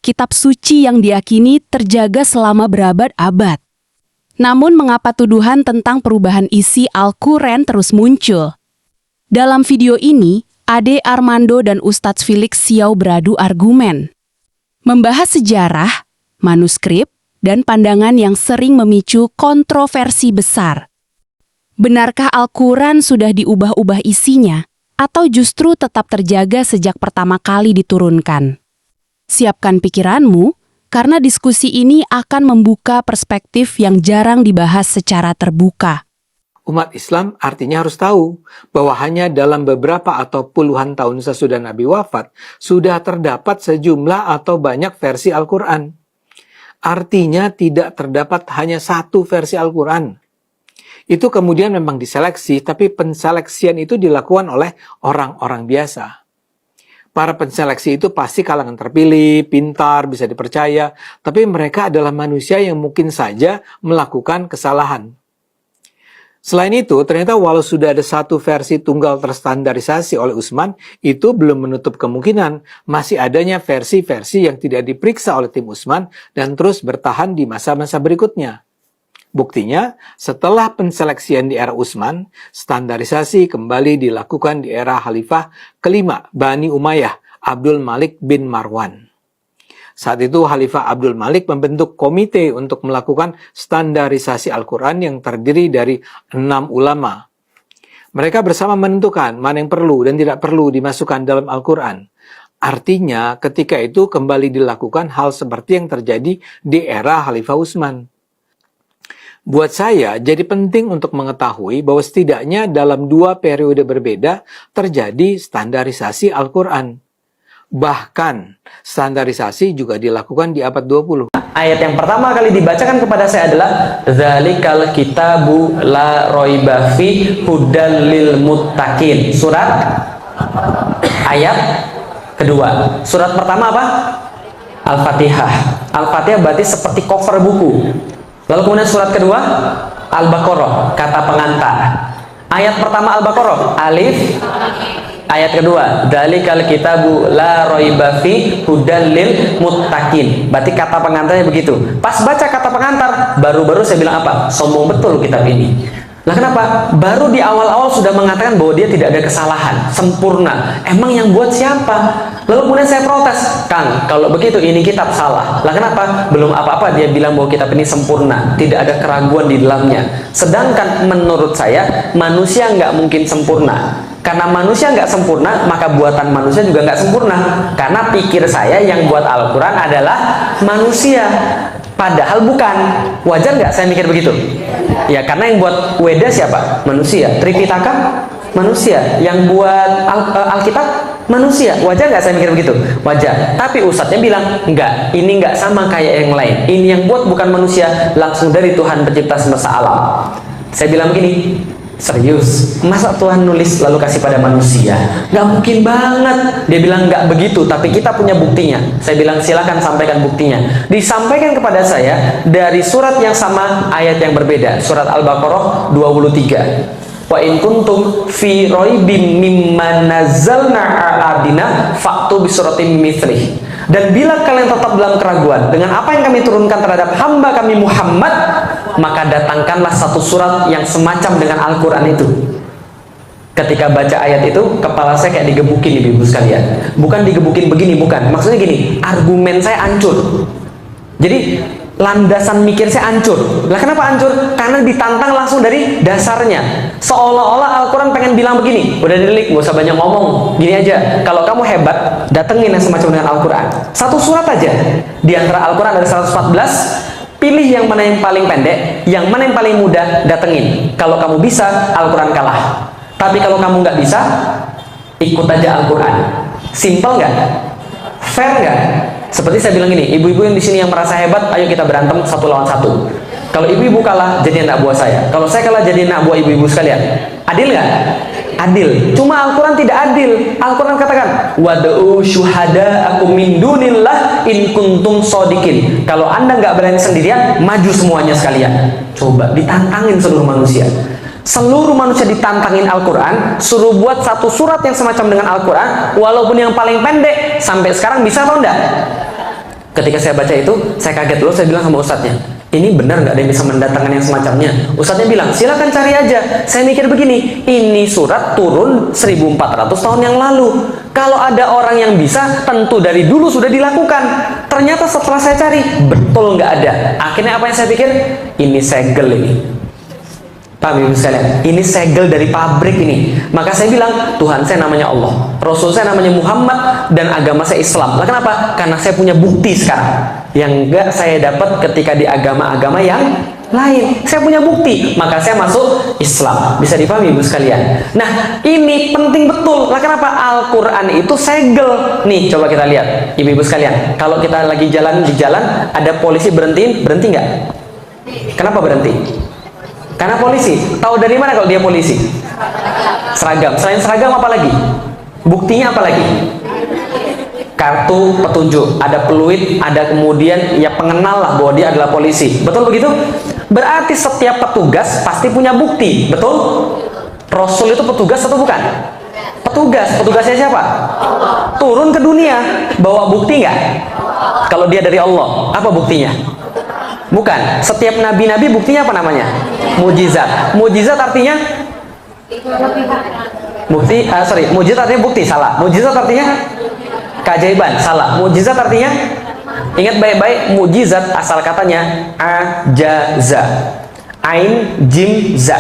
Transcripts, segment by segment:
kitab suci yang diyakini terjaga selama berabad-abad. Namun mengapa tuduhan tentang perubahan isi Al-Quran terus muncul? Dalam video ini, Ade Armando dan Ustadz Felix Siau beradu argumen. Membahas sejarah, manuskrip, dan pandangan yang sering memicu kontroversi besar. Benarkah Al-Quran sudah diubah-ubah isinya, atau justru tetap terjaga sejak pertama kali diturunkan? Siapkan pikiranmu, karena diskusi ini akan membuka perspektif yang jarang dibahas secara terbuka. Umat Islam artinya harus tahu bahwa hanya dalam beberapa atau puluhan tahun sesudah Nabi wafat, sudah terdapat sejumlah atau banyak versi Al-Quran. Artinya tidak terdapat hanya satu versi Al-Quran. Itu kemudian memang diseleksi, tapi penseleksian itu dilakukan oleh orang-orang biasa. Para penseleksi itu pasti kalangan terpilih, pintar, bisa dipercaya, tapi mereka adalah manusia yang mungkin saja melakukan kesalahan. Selain itu, ternyata walau sudah ada satu versi tunggal terstandarisasi oleh Utsman, itu belum menutup kemungkinan masih adanya versi-versi yang tidak diperiksa oleh tim Utsman dan terus bertahan di masa-masa berikutnya. Buktinya, setelah penseleksian di era Utsman, standarisasi kembali dilakukan di era Khalifah kelima Bani Umayyah, Abdul Malik bin Marwan. Saat itu Khalifah Abdul Malik membentuk komite untuk melakukan standarisasi Al-Quran yang terdiri dari 6 ulama. Mereka bersama menentukan mana yang perlu dan tidak perlu dimasukkan dalam Al-Quran. Artinya, ketika itu kembali dilakukan hal seperti yang terjadi di era Khalifah Utsman. Buat saya, jadi penting untuk mengetahui bahwa setidaknya dalam 2 periode berbeda terjadi standarisasi Al-Quran. Bahkan, standarisasi juga dilakukan di abad 20. Ayat yang pertama kali dibacakan kepada saya adalah Dzalikal kitabu la raiba fi hudal lil muttaqin. Surat ayat kedua. Surat pertama apa? Al-Fatihah. Al-Fatihah berarti seperti cover buku. Lalu kemudian surat kedua, Al-Baqarah, kata pengantar. Ayat pertama Al-Baqarah, alif. Ayat kedua, Dzalikal kitabu la raiba fi hudal lil muttaqin. Berarti kata pengantarnya begitu. Pas baca kata pengantar, baru-baru saya bilang apa? Sombong betul kitab ini. Nah kenapa? Baru di awal-awal sudah mengatakan bahwa dia tidak ada kesalahan, sempurna. Emang yang buat siapa? Lalu kemudian saya protes, Kang, kalau begitu ini kitab salah. Lah kenapa? Belum apa-apa dia bilang bahwa kitab ini sempurna, tidak ada keraguan di dalamnya. Sedangkan menurut saya, manusia nggak mungkin sempurna. Karena manusia nggak sempurna, maka buatan manusia juga nggak sempurna. Karena pikir saya yang buat Al-Quran adalah manusia. Padahal bukan. Wajar nggak saya mikir begitu? Ya, karena yang buat Weda siapa? Manusia. Tripitaka? Manusia. Yang buat Alkitab? Manusia. Wajar nggak saya mikir begitu? Wajar. Tapi ustadznya bilang, enggak, ini nggak sama kayak yang lain. Ini yang buat bukan manusia, langsung dari Tuhan pencipta semesta alam. Saya bilang begini, serius, masa Tuhan nulis lalu kasih pada manusia? Nggak mungkin banget. Dia bilang nggak begitu, tapi kita punya buktinya. Saya bilang silakan sampaikan buktinya. Disampaikan kepada saya dari surat yang sama, ayat yang berbeda. Surat Al-Baqarah 23. Wa in kuntum fi raibim mimma nazzalna ala abdina fa'tu bi suratin mithlih. Dan bila kalian tetap dalam keraguan dengan apa yang kami turunkan terhadap hamba kami Muhammad, maka datangkanlah satu surat yang semacam dengan Al-Quran itu. Ketika baca ayat itu, kepala saya kayak digebukin ibu-ibu sekalian. Bukan digebukin begini, bukan. Maksudnya gini, argumen saya hancur. Jadi landasan mikir saya hancur. Lah kenapa hancur? Karena ditantang langsung dari dasarnya. Seolah-olah Al-Quran pengen bilang begini, udah dilik, gak usah banyak ngomong. Gini aja, kalau kamu hebat, datengin yang semacam dengan Al-Quran. Satu surat aja. Di antara Al-Quran ada 114, pilih yang mana yang paling pendek, yang mana yang paling mudah, datengin. Kalau kamu bisa, Al-Quran kalah. Tapi kalau kamu nggak bisa, ikut aja Al-Quran. Simple nggak? Fair nggak? Seperti saya bilang ini, ibu-ibu yang di sini yang merasa hebat, ayo kita berantem 1 lawan 1. Kalau ibu-ibu kalah, jadi anak buah saya. Kalau saya kalah, jadi anak buah ibu-ibu sekalian. Adil nggak? Adil. Cuma Al-Quran tidak adil. Al-Quran katakan, wad'u syuhada'akum min dunillah in kuntum shodiqin. Kalau anda nggak berani sendirian, maju semuanya sekalian. Coba ditantangin seluruh manusia. Seluruh manusia ditantangin Al-Quran, suruh buat satu surat yang semacam dengan Al-Quran, walaupun yang paling pendek, sampai sekarang bisa atau enggak? Ketika saya baca itu, saya kaget loh. Saya bilang sama ustadznya, ini benar nggak ada yang bisa mendatangkan yang semacamnya? Ustadznya bilang, silakan cari aja. Saya mikir begini, ini surat turun 1400 tahun yang lalu. Kalau ada orang yang bisa, tentu dari dulu sudah dilakukan. Ternyata setelah saya cari, betul nggak ada. Akhirnya apa yang saya pikir? Ini segel ini. Paham ibu sekalian? Ini segel dari pabrik ini. Maka saya bilang, Tuhan saya namanya Allah, Rasul saya namanya Muhammad, dan agama saya Islam. Lah kenapa? Karena saya punya bukti sekarang yang enggak saya dapat ketika di agama-agama yang lain. Saya punya bukti, maka saya masuk Islam. Bisa dipahami ibu sekalian? Nah, ini penting betul. Lah kenapa? Al-Quran itu segel. Nih, coba kita lihat, ibu-ibu sekalian. Kalau kita lagi jalan di jalan, ada polisi berhentiin, berhenti nggak? Kenapa berhenti? Karena polisi. Tahu dari mana kalau dia polisi? Seragam. Selain seragam apa lagi? Buktinya apa lagi? Kartu petunjuk, ada peluit, ada kemudian ya pengenal lah bahwa dia adalah polisi. Betul begitu? Berarti setiap petugas pasti punya bukti. Betul? Rasul itu petugas atau bukan? Petugas. Petugasnya siapa? Turun ke dunia. Bawa bukti nggak? Kalau dia dari Allah, apa buktinya? Bukan. Setiap nabi-nabi buktinya apa namanya? Mujizat. Mujizat artinya bukti. Mujizat artinya bukti. Salah. Mujizat artinya keajaiban. Salah. Mujizat artinya, ingat baik-baik, mujizat asal katanya ajaza. Ain jim za.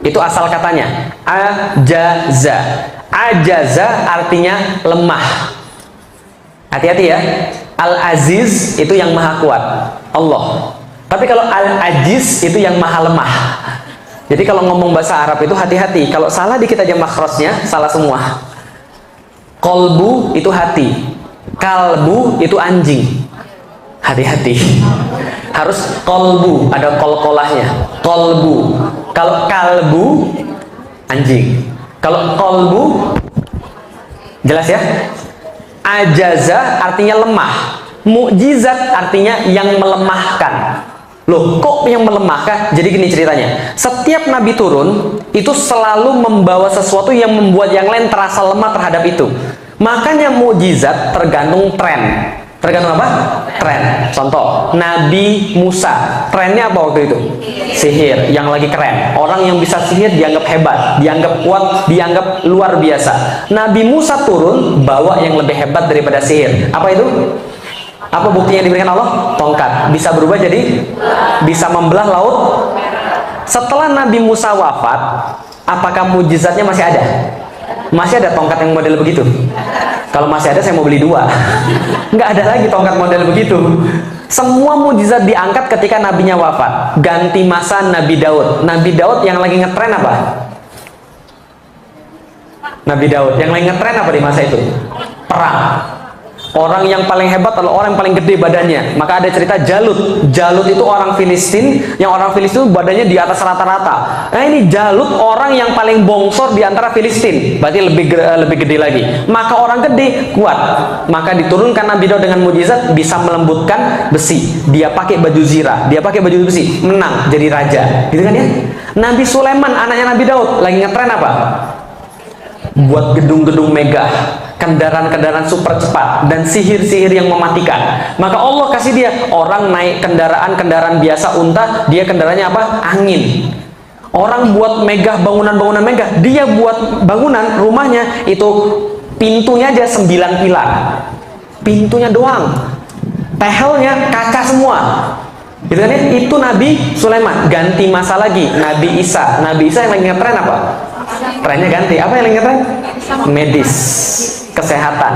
Itu asal katanya. Ajaza. Ajaza artinya lemah. Hati-hati ya. Al-Aziz itu yang maha kuat, Allah. Tapi kalau Al-Ajiz itu yang maha lemah. Jadi kalau ngomong bahasa Arab itu hati-hati. Kalau salah dikit aja makhrajnya, salah semua. Kolbu itu hati, kalbu itu anjing. Hati-hati. Harus kolbu, ada kol-kolahnya. Kolbu. Kalau kalbu, anjing. Kalau kolbu, jelas ya? Ajaza artinya lemah. Mukjizat artinya yang melemahkan. Loh, kok yang melemahkan? Jadi gini ceritanya. Setiap nabi turun itu selalu membawa sesuatu yang membuat yang lain terasa lemah terhadap itu. Makanya mukjizat tergantung tren. Tergantung apa? Tren. Contoh, Nabi Musa. Trennya apa waktu itu? Sihir, yang lagi keren. Orang yang bisa sihir dianggap hebat, dianggap kuat, dianggap luar biasa. Nabi Musa turun, bawa yang lebih hebat daripada sihir. Apa itu? Apa bukti yang diberikan Allah? Tongkat. Bisa berubah jadi? Bisa membelah laut. Setelah Nabi Musa wafat, apakah mujizatnya masih ada? Masih ada tongkat yang model begitu? Kalau masih ada, saya mau beli 2. Nggak ada lagi tongkat model begitu. Semua mujizat diangkat ketika nabinya wafat. Ganti masa Nabi Daud. Nabi Daud yang lagi ngetren apa? Nabi Daud yang lagi ngetren apa di masa itu? Perang. Orang yang paling hebat adalah orang yang paling gede badannya. Maka ada cerita Jalut. Jalut itu orang Filistin, yang orang Filistin badannya di atas rata-rata. Nah ini Jalut orang yang paling bongsor di antara Filistin, berarti lebih gede lagi. Maka orang gede kuat. Maka diturunkan Nabi Daud dengan mujizat bisa melembutkan besi. Dia pakai baju zirah, dia pakai baju besi, menang jadi raja. Gitu kan ya? Nabi Sulaiman anaknya Nabi Daud lagi ngetren apa? Buat gedung-gedung megah, kendaraan-kendaraan super cepat, dan sihir-sihir yang mematikan. Maka Allah kasih dia orang naik kendaraan-kendaraan biasa unta, dia kendaraannya apa? Angin. Orang buat megah, bangunan-bangunan megah, dia buat bangunan rumahnya itu pintunya aja 9 pilar. Pintunya doang. Tehelnya kaca semua. Gitu kan ya? Itu Nabi Sulaiman. Ganti masa lagi, Nabi Isa. Nabi Isa yang lagi ngetren apa? Trennya ganti. Apa yang lagi ngetren? Medis, kesehatan.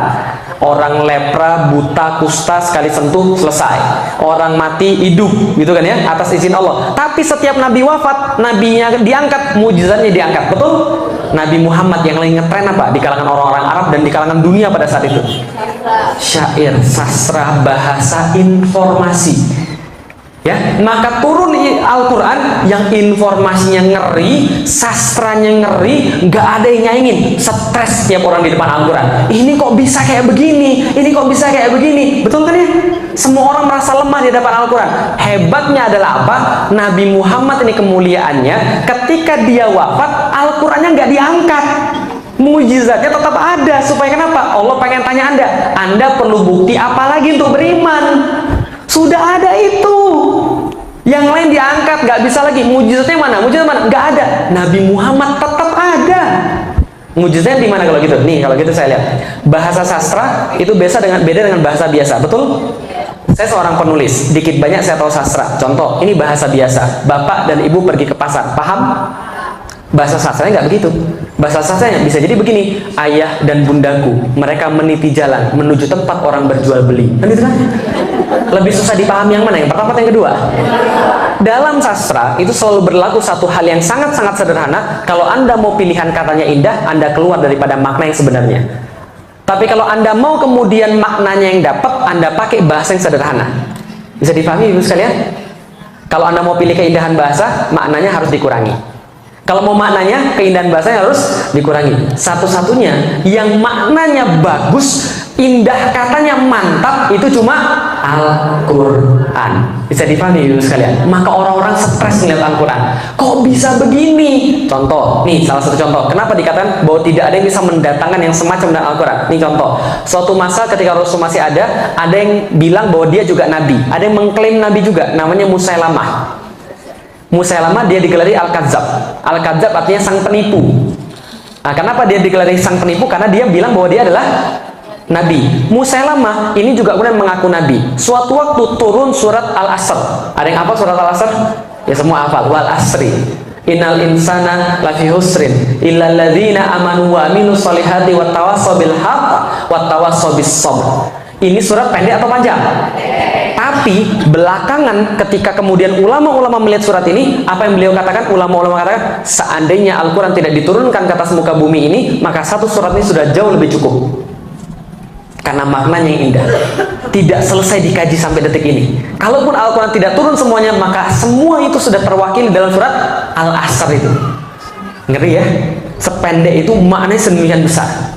Orang lepra, buta, kusta sekali sentuh selesai. Orang mati hidup, gitu kan ya, atas izin Allah. Tapi setiap nabi wafat, nabinya diangkat, mujizatnya diangkat. Betul? Nabi Muhammad yang lagi ngetren apa di kalangan orang-orang Arab dan di kalangan dunia pada saat itu? Syair, sastra, bahasa, informasi. Ya, maka turun Al-Quran yang informasinya ngeri, sastranya ngeri, nggak ada yang nyaingin. Stres tiap orang di depan Al-Quran. Ini kok bisa kayak begini? Ini kok bisa kayak begini? Betul kan ya? Semua orang merasa lemah di depan Al-Quran. Hebatnya adalah apa? Nabi Muhammad ini kemuliaannya, ketika dia wafat, Al-Qurannya nggak diangkat. Mujizatnya tetap ada. Supaya kenapa? Allah pengen tanya Anda perlu bukti apa lagi untuk beriman? Sudah ada itu. Yang lain diangkat, nggak bisa lagi. Mujizatnya mana? Mujizat mana? Nggak ada. Nabi Muhammad tetap ada. Mujizatnya di mana kalau gitu? Nih, kalau gitu saya lihat. Bahasa sastra itu beda dengan bahasa biasa, betul? Saya seorang penulis, dikit banyak saya tahu sastra. Contoh, ini bahasa biasa. Bapak dan ibu pergi ke pasar, paham? Bahasa sastranya nggak begitu. Bahasa sastranya bisa jadi begini: ayah dan bundaku, mereka meniti jalan menuju tempat orang berjual beli. Kan gitu kan? Lebih susah dipahami yang mana? Yang pertama atau yang kedua? Dalam sastra itu selalu berlaku satu hal yang sangat-sangat sederhana. Kalau Anda mau pilihan katanya indah, Anda keluar daripada makna yang sebenarnya. Tapi kalau Anda mau kemudian maknanya yang dapat, Anda pakai bahasa yang sederhana. Bisa dipahami ibu sekalian? Kalau Anda mau pilih keindahan bahasa, maknanya harus dikurangi. Kalau mau maknanya, keindahan bahasanya harus dikurangi. Satu-satunya yang maknanya bagus, indah katanya mantap, itu cuma Al-Quran. Bisa dipahami ibu sekalian? Maka orang-orang stres melihat Al-Quran. Kok bisa begini? Contoh, nih salah satu contoh. Kenapa dikatakan bahwa tidak ada yang bisa mendatangkan yang semacam dengan Al-Quran? Nih contoh. Suatu masa ketika Rasul masih ada yang bilang bahwa dia juga nabi. Ada yang mengklaim nabi juga, namanya Musailamah. Musailamah dia digelari Al-Kadzab. Al-Kadzab artinya sang penipu. Nah, kenapa dia digelari sang penipu? Karena dia bilang bahwa dia adalah nabi. Musailamah ini juga kemudian mengaku nabi. Suatu waktu turun surat Al-Asr. Ada yang hafal surat Al-Asr? Ya semua hafal. Wal asri. Innal insana lafi husrin illal ladzina amanu wa amilus solihati wa tawassaw bil haqq wa tawassaw bis sabr. Ini surat pendek atau panjang? Tapi belakangan ketika kemudian ulama-ulama melihat surat ini, apa yang beliau katakan? Ulama-ulama katakan, seandainya Al-Quran tidak diturunkan ke atas muka bumi ini, maka satu surat ini sudah jauh lebih cukup. Karena maknanya yang indah. Tidak selesai dikaji sampai detik ini. Kalaupun Al-Quran tidak turun semuanya, maka semua itu sudah terwakili dalam surat Al-Asr itu. Ngeri ya? Sependek itu maknanya sedemikian besar.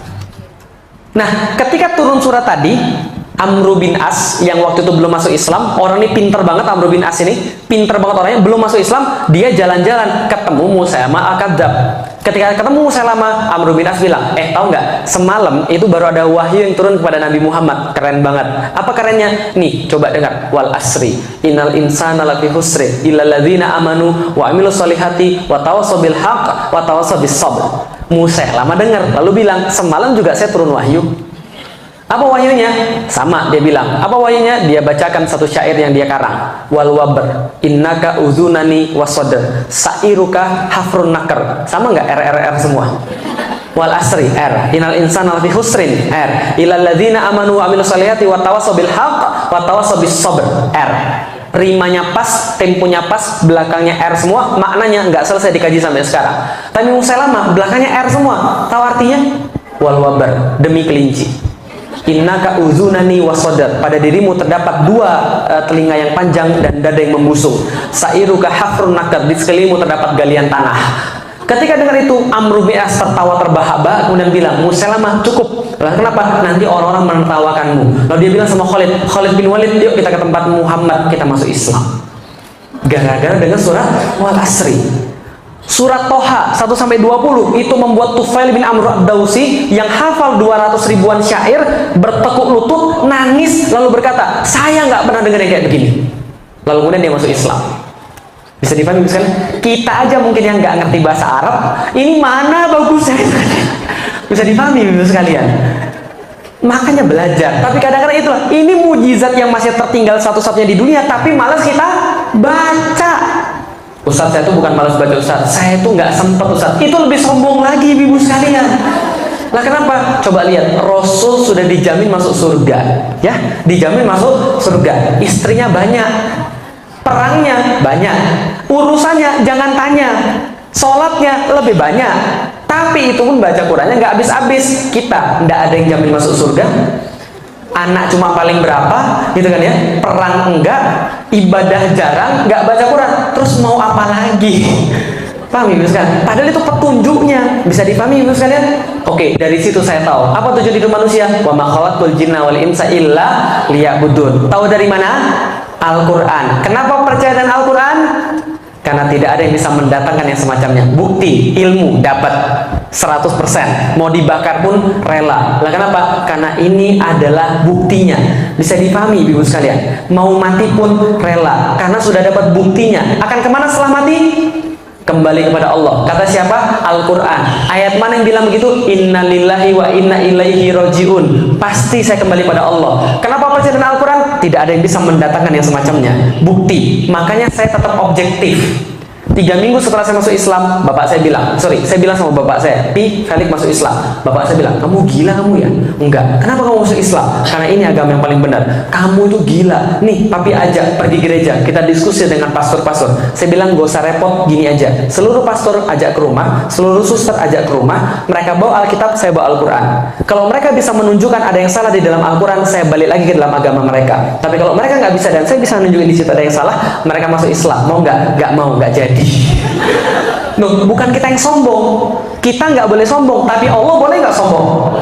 Nah, ketika turun surat tadi, Amr bin As yang waktu itu belum masuk Islam, orang ini pinter banget. Amr bin As ini pinter banget orangnya, belum masuk Islam, dia jalan-jalan ketemu Musailamah Al-Kadzab. Ketika ketemu Musailamah, Amr bin As bilang, tahu nggak, semalam itu baru ada wahyu yang turun kepada Nabi Muhammad. Keren banget. Apa kerennya? Nih, coba dengar. Wal asri innal insana lafi husri illal ladzina amanu wa amilus solihati wa tawassaw bil haqq wa tawassaw bis sabr. Musailamah dengar, lalu bilang, semalam juga saya turun wahyu. Apa wahyunya? Sama, dia bilang. Apa wahyunya? Dia bacakan satu syair yang dia karang. Wal wabr innaka uzunani wasodr sa'iruka hafrun nakar. Sama nggak? RRR semua. Wal asri R innal insana lafi husrin R illal ladzina amanu wa amilus solihati wa tawassaw bil haqq wa tawassaw bis sabr R. Rimanya pas, temponya pas, belakangnya R semua, maknanya nggak selesai dikaji sampai sekarang. Tapi Musailamah belakangnya R semua. Tahu artinya? Wal wabar, demi kelinci. Innaka uzunani wasodar, pada dirimu terdapat dua telinga yang panjang dan dada yang membusung. Sa'iruka hafrun nakar, di sekelilingmu terdapat galian tanah. Ketika dengar itu, Amr bin As tertawa terbahak-bahak kemudian bilang, Musailamah cukup. Lalu kenapa? Nanti orang-orang menertawakanmu. Lalu dia bilang sama Khalid bin Walid, yuk kita ke tempat Muhammad, kita masuk Islam. Gara-gara dengan surat Wal Asri. Surat Toha 1-20 itu membuat Tufail bin Amr ad-Dausi yang hafal 200 ribuan syair bertekuk lutut, nangis, lalu berkata, saya nggak pernah dengar yang kayak begini. Lalu kemudian dia masuk Islam. Bisa dipahami misalnya? Kita aja mungkin yang nggak ngerti bahasa Arab, ini mana bagusnya? Bisa dipahami ibu sekalian? Makanya belajar. Tapi kadang-kadang itulah, ini mujizat yang masih tertinggal satu-satunya di dunia, tapi malas kita baca. Ustaz, saya itu bukan malas baca Ustaz, saya itu nggak sempat Ustaz. Itu lebih sombong lagi ibu sekalian. Lah kenapa? Coba lihat, Rasul sudah dijamin masuk surga, ya, dijamin masuk surga. Istrinya banyak, perangnya banyak, urusannya jangan tanya, sholatnya lebih banyak. Tapi itu pun baca Qurannya nggak habis-habis. Kita nggak ada yang jamin masuk surga. Anak cuma paling berapa, gitu kan ya? Perang enggak, ibadah jarang, nggak baca Quran. Terus mau apa lagi? Paham ibu sekalian? Padahal itu petunjuknya. Bisa dipahami ibu sekalian? Oke, dari situ saya tahu apa tujuan hidup manusia. Wa ma khalaqtul jinna wal insa illa liya'budun. Tahu dari mana? Al-Quran. Kenapa percaya dengan Al-Quran? Karena tidak ada yang bisa mendatangkan yang semacamnya. Bukti, ilmu, dapat 100%. Mau dibakar pun rela. Lah kenapa? Karena ini adalah buktinya. Bisa dipahami ibu sekalian. Mau mati pun rela. Karena sudah dapat buktinya. Akan kemana setelah mati? Kembali kepada Allah. Kata siapa? Al-Quran. Ayat mana yang bilang begitu? Inna lillahi wa inna ilaihi roji'un. Pasti saya kembali pada Allah. Kenapa percaya dengan Al-Quran? Tidak ada yang bisa mendatangkan yang semacamnya. Bukti. Makanya saya tetap objektif. 3 minggu setelah saya masuk Islam, bapak saya bilang, saya bilang sama bapak saya, Felix masuk Islam. Bapak saya bilang, kamu gila kamu ya? Enggak. Kenapa kamu masuk Islam? Karena ini agama yang paling benar. Kamu itu gila. Nih, papi ajak pergi gereja. Kita diskusi dengan pastor-pastor. Saya bilang, gak usah repot, gini aja. Seluruh pastor ajak ke rumah, seluruh suster ajak ke rumah. Mereka bawa Alkitab, saya bawa Al-Quran. Kalau mereka bisa menunjukkan ada yang salah di dalam Al-Quran, saya balik lagi ke dalam agama mereka. Tapi kalau mereka nggak bisa dan saya bisa nunjukin di situ ada yang salah, mereka masuk Islam. Mau nggak? Nggak mau, nggak jadi. Nuh, bukan kita yang sombong. Kita nggak boleh sombong, tapi Allah boleh nggak sombong?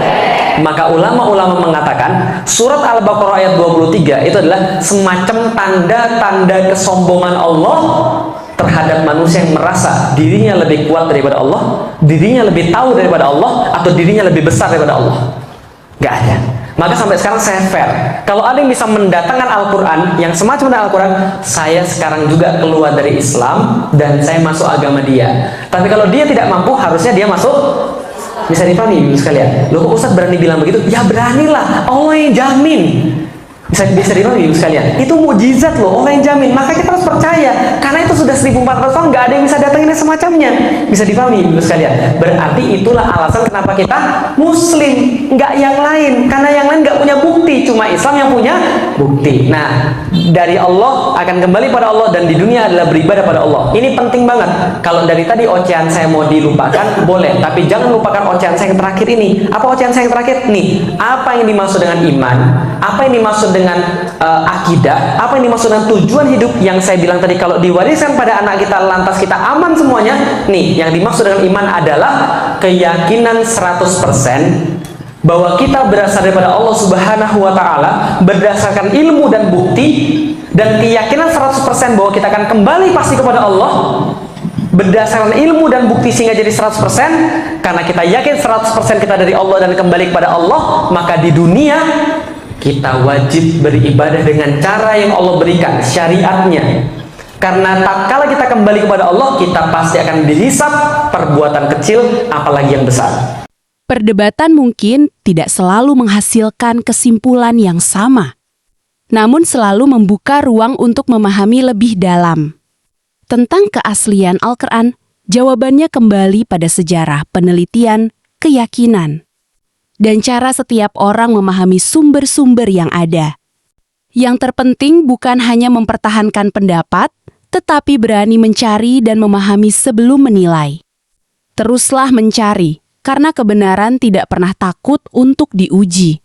Maka ulama-ulama mengatakan surat Al-Baqarah ayat 23 itu adalah semacam tanda-tanda kesombongan Allah terhadap manusia yang merasa dirinya lebih kuat daripada Allah, dirinya lebih tahu daripada Allah, atau dirinya lebih besar daripada Allah. Nggak ada. Maka sampai sekarang saya fair. Kalau ada yang bisa mendatangkan Al-Quran yang semacam dengan Al-Quran, saya sekarang juga keluar dari Islam dan saya masuk agama dia. Tapi kalau dia tidak mampu, harusnya dia masuk. Bisa dipahami ibu sekalian? Loh kok Ustaz berani bilang begitu? Ya beranilah, Allah yang jamin. Bisa dipahami ibu sekalian? Itu mukjizat loh, Allah yang jamin. Maka kita harus percaya. Karena itu sudah 1400 tahun nggak ada yang bisa datangin semacamnya. Bisa dipahami ibu sekalian? Berarti itulah alasan kenapa kita Muslim, nggak yang lain. Karena yang lain nggak punya bukti, cuma Islam yang punya bukti. Nah, dari Allah akan kembali pada Allah dan di dunia adalah beribadah pada Allah. Ini penting banget. Kalau dari tadi ocehan saya mau dilupakan, boleh. Tapi jangan lupakan ocehan saya yang terakhir ini. Apa ocehan saya yang terakhir? Nih, apa yang dimaksud dengan iman? Apa yang dimaksud dengan akidah? Apa yang dimaksud dengan tujuan hidup yang saya bilang tadi? Kalau diwariskan pada anak kita lantas kita aman semuanya. Nih, yang dimaksud dengan iman adalah keyakinan 100% bahwa kita berasal daripada Allah Subhanahu wa taala berdasarkan ilmu dan bukti, dan keyakinan 100% bahwa kita akan kembali pasti kepada Allah berdasarkan ilmu dan bukti sehingga jadi 100%. Karena kita yakin 100% kita dari Allah dan kembali kepada Allah, maka di dunia kita wajib beribadah dengan cara yang Allah berikan, syariatnya. Karena tatkala kita kembali kepada Allah, kita pasti akan dihisab perbuatan kecil apalagi yang besar. Perdebatan mungkin tidak selalu menghasilkan kesimpulan yang sama, namun selalu membuka ruang untuk memahami lebih dalam. Tentang keaslian Al-Quran, jawabannya kembali pada sejarah, penelitian, keyakinan, dan cara setiap orang memahami sumber-sumber yang ada. Yang terpenting bukan hanya mempertahankan pendapat, tetapi berani mencari dan memahami sebelum menilai. Teruslah mencari, karena kebenaran tidak pernah takut untuk diuji.